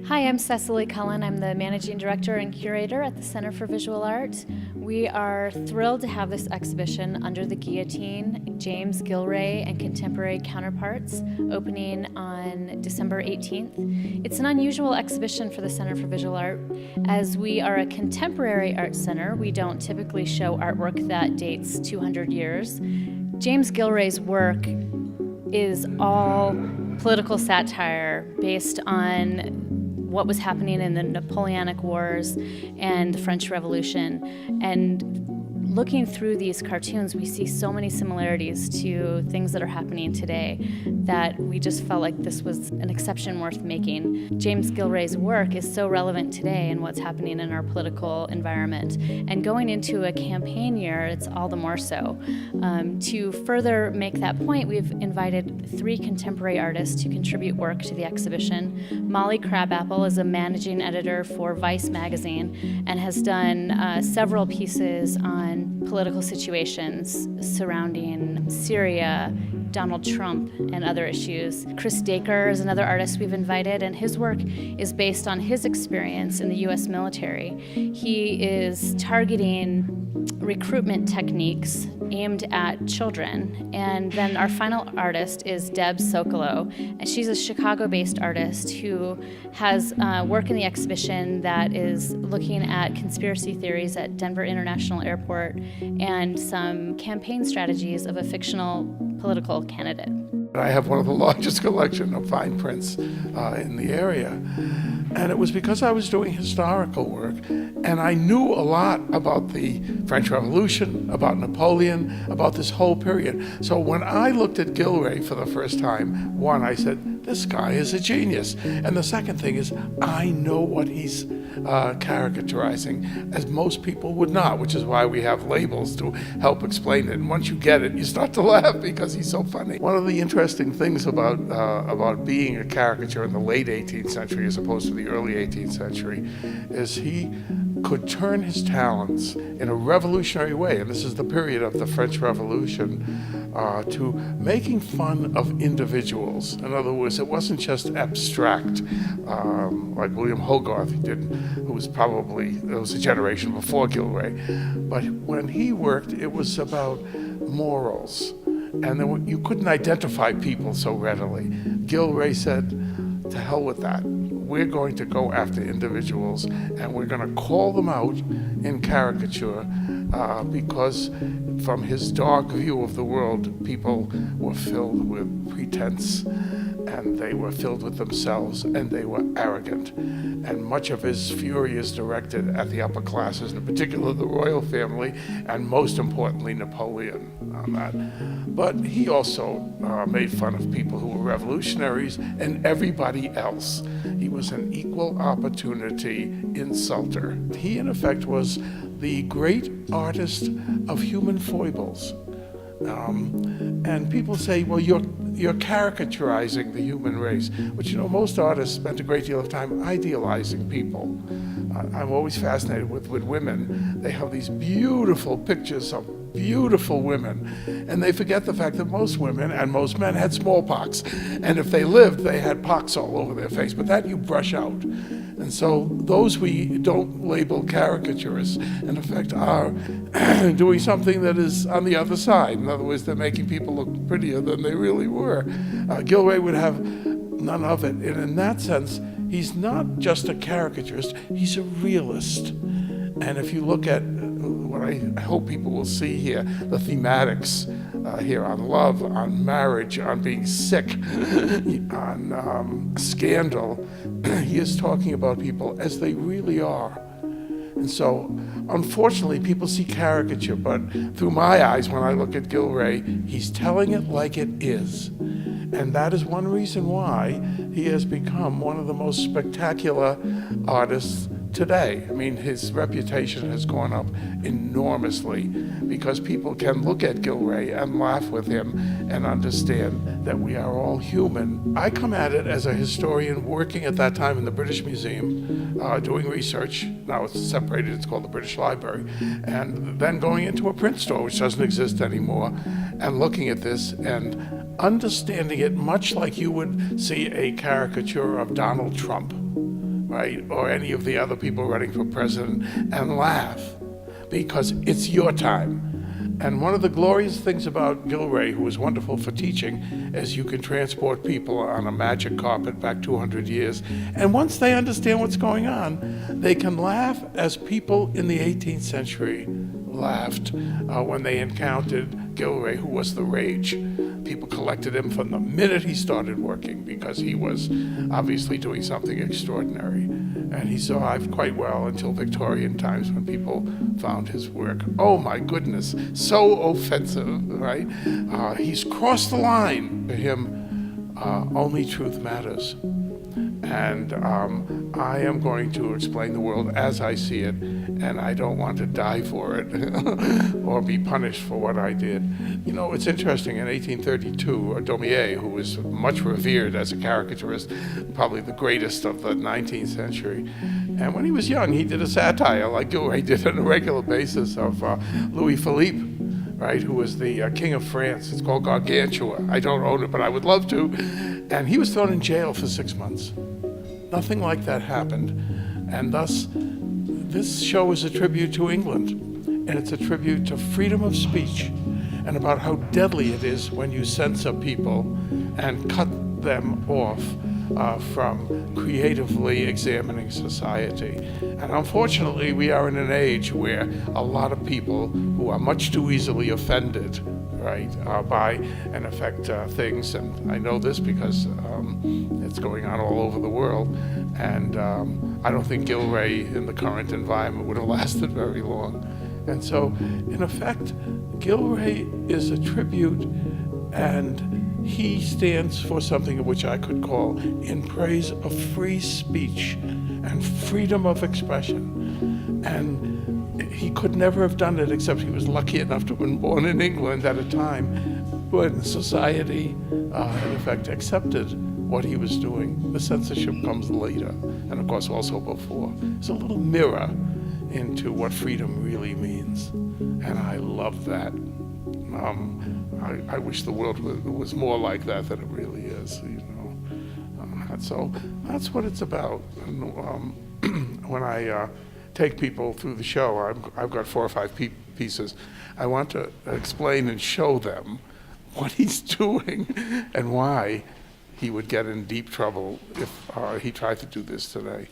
Hi, I'm Cecily Cullen. I'm the Managing Director and Curator at the Center for Visual Art. We are thrilled to have this exhibition, Under the Guillotine, James Gilray and Contemporary Counterparts, opening on December 18th. It's an unusual exhibition for the Center for Visual Art. As we are a contemporary art center, we don't typically show artwork that dates 200 years. James Gilray's work is all political satire based on what was happening in the Napoleonic Wars and the French Revolution. And looking through these cartoons, we see so many similarities to things that are happening today that we just felt like this was an exception worth making. James Gilray's work is so relevant today in what's happening in our political environment. And going into a campaign year, it's all the more so. To further make that point, we've invited 3 contemporary artists to contribute work to the exhibition. Molly Crabapple is a managing editor for Vice magazine and has done several pieces on political situations surrounding Syria, Donald Trump, and other issues. Chris Dacre is another artist we've invited, and his work is based on his experience in the U.S. military. He is targeting recruitment techniques aimed at children. And then our final artist is Deb Sokolow, and she's a Chicago-based artist who has work in the exhibition that is looking at conspiracy theories at Denver International Airport and some campaign strategies of a fictional political candidate. I have one of the largest collections of fine prints in the area. And it was because I was doing historical work, and I knew a lot about the French Revolution, about Napoleon, about this whole period. So when I looked at Gilray for the first time, one, I said, this guy is a genius. And the second thing is, I know what he's caricaturizing, as most people would not, which is why we have labels to help explain it. And once you get it, you start to laugh because he's so funny. One of the interesting things about being a caricature in the late 18th century as opposed to the early 18th century is he could turn his talents in a revolutionary way, and this is the period of the French Revolution, to making fun of individuals. In other words, it wasn't just abstract, like William Hogarth who was a generation before Gilray. But when he worked, it was about morals, and you couldn't identify people so readily. Gilray said, to hell with that. We're going to go after individuals, and we're going to call them out in caricature because from his dark view of the world, people were filled with pretense, and they were filled with themselves, and they were arrogant. And much of his fury is directed at the upper classes, in particular the royal family, and most importantly, Napoleon on that. But he also made fun of people who were revolutionaries and everybody else. He was an equal opportunity insulter. He, in effect, was the great artist of human foibles. And people say, well, you're caricaturizing the human race. But you know, most artists spend a great deal of time idealizing people. I'm always fascinated with women. They have these beautiful pictures of beautiful women, and they forget the fact that most women and most men had smallpox, and if they lived, they had pox all over their face, but that you brush out. And so those we don't label caricaturists, in effect, are doing something that is on the other side. In other words, they're making people look prettier than they really were. Gilray would have none of it, and in that sense, he's not just a caricaturist, he's a realist. And if you look at what I hope people will see here, the thematics here on love, on marriage, on being sick, on scandal, he is talking about people as they really are. And so, unfortunately, people see caricature, but through my eyes, when I look at Gilray, he's telling it like it is. And that is one reason why he has become one of the most spectacular artists today. I mean, his reputation has gone up enormously because people can look at Gilray and laugh with him and understand that we are all human. I come at it as a historian working at that time in the British Museum, doing research. Now it's separated, it's called the British Library. And then going into a print store, which doesn't exist anymore, and looking at this and understanding it much like you would see a caricature of Donald Trump. right, or any of the other people running for president, and laugh, because it's your time. And one of the glorious things about Gilray, who was wonderful for teaching, is you can transport people on a magic carpet back 200 years. And once they understand what's going on, they can laugh as people in the 18th century laughed when they encountered Gilray, who was the rage. People collected him from the minute he started working because he was obviously doing something extraordinary. And he survived quite well until Victorian times when people found his work, oh my goodness, so offensive, right? He's crossed the line. For him, only truth matters. And I am going to explain the world as I see it, and I don't want to die for it or be punished for what I did. You know, it's interesting, in 1832, Daumier, who was much revered as a caricaturist, probably the greatest of the 19th century, and when he was young, he did a satire like Gilray did on a regular basis of Louis Philippe, right, who was the king of France. It's called Gargantua. I don't own it, but I would love to. And he was thrown in jail for 6 months. Nothing like that happened. And thus, this show is a tribute to England. And it's a tribute to freedom of speech and about how deadly it is when you censor people and cut them off from creatively examining society. And unfortunately, we are in an age where a lot of people who are much too easily offended, right, by, in effect, things, and I know this because it's going on all over the world, and I don't think Gilray in the current environment would have lasted very long. And so, in effect, Gilray is a tribute, and he stands for something which I could call in praise of free speech and freedom of expression. And he could never have done it except he was lucky enough to have been born in England at a time when society, in effect, accepted what he was doing. The censorship comes later, and of course also before. It's a little mirror into what freedom really means, and I love that. I wish the world was more like that than it really is, you know. And so that's what it's about. And, when I take people through the show, I've got 4 or 5 pieces. I want to explain and show them what he's doing and why he would get in deep trouble if he tried to do this today.